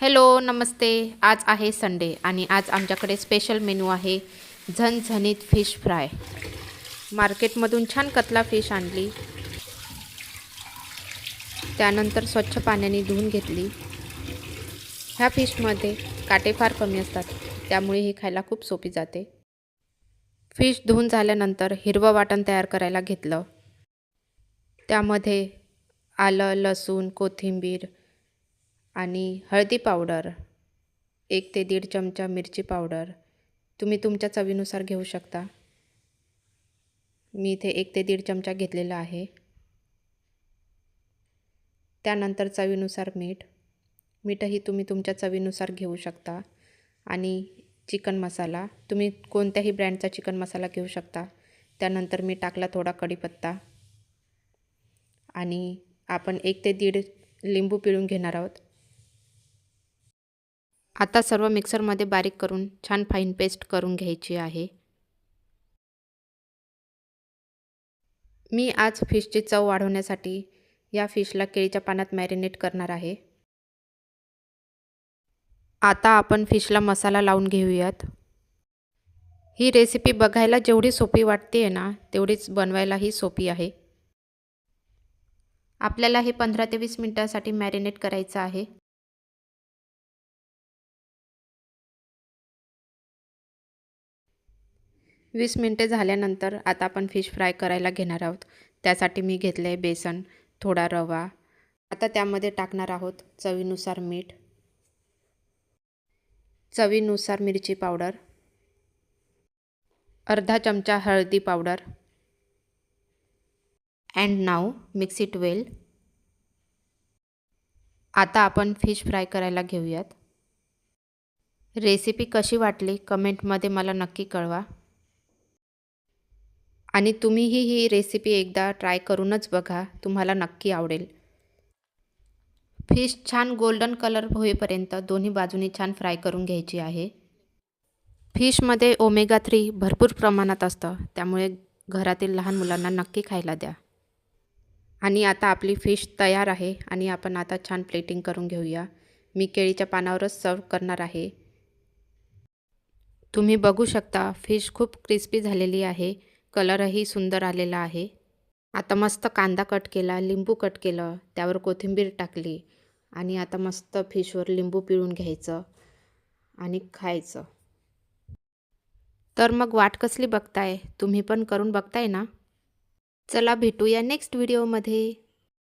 Hello नमस्ते. आज आहे Sunday आणि आज आमच्याकडे स्पेशल मेनू आहे झणझणीत फिश फ्राय. मार्केटमधून छान कतला फिश आणली, त्यानंतर स्वच्छ पाण्याने धुवून घेतली. ह्या फिशमध्ये काटे फार कमी असतात, त्यामुळे ही खायला खूप सोपी जाते. फिश धुवून झाल्यानंतर हिरवं वाटण तयार करायला घेतलं. त्यामध्ये आलं, लसूण, कोथिंबीर आणि हळदी पावडर, 1 ते 1.5 चमचा मिरची पावडर, तुम्ही तुमच्या चवीनुसार घेऊ शकता. मी इथे 1 ते 1.5 चमचा घेतलेला आहे. त्यानंतर चवीनुसार मीठही तुम्ही तुमच्या चवीनुसार घेऊ शकता. आणि चिकन मसाला, तुम्ही कोणत्याही ब्रँडचा चिकन मसाला घेऊ शकता. त्यानंतर मी टाकला थोडा कढीपत्ता आणि आपण 1 ते 1.5 लिंबू पिळून घेणार आहोत. आता सर्व मिक्सरमध्ये बारीक करून छान फाईन पेस्ट करून घ्यायची आहे. मी आज फिशची चव वाढवण्यासाठी या फिशला केळीच्या पाण्यात मॅरिनेट करणार आहे. आता आपण फिशला मसाला लावून घेऊयात. ही रेसिपी बघायला जेवढी सोपी वाटते ना, तेवढीच बनवायलाही सोपी आहे. आपल्याला हे 15 ते 20 मिनिटांसाठी मॅरिनेट करायचं आहे. वीस मिनिटे झाल्यानंतर आता आपण फिश फ्राय करायला घेणार आहोत. त्यासाठी मी घेतलं आहे बेसन, थोडा रवा. आता त्यामध्ये टाकणार आहोत चवीनुसार मीठ, चवीनुसार मिरची पावडर, अर्धा चमचा हळदी powder. And now mix it well. आता आपण फिश फ्राय करायला घेऊयात. रेसिपी कशी वाटली कमेंटमध्ये मला नक्की कळवा. आणि तुम्हीही ही रेसिपी एकदा ट्राय करूनच बघा, तुम्हाला नक्की आवडेल. फिश छान गोल्डन कलर होईपर्यंत दोन्ही बाजूनी छान फ्राय करून घ्यायची आहे. फिशमध्ये ओमेगा 3 भरपूर प्रमाणात असतं, त्यामुळे घरातील लहान मुलांना नक्की खायला द्या. आणि आता आपली फिश तयार आहे आणि आपण आता छान प्लेटिंग करून घेऊया. मी केळीच्या पानावरच सर्व करणार आहे. तुम्ही बघू शकता फिश खूप क्रिस्पी झालेली आहे, कलरही सुंदर आलेला आहे. आता मस्त कांदा कट केला, लिंबू कट केलं, त्यावर कोथिंबीर टाकली आणि आता मस्त फिशवर लिंबू पिळून घ्यायचं आणि खायचं. तर मग वाट कसली बघताय, तुम्ही पण करून बघताय ना? चला भेटूया नेक्स्ट व्हिडिओमध्ये.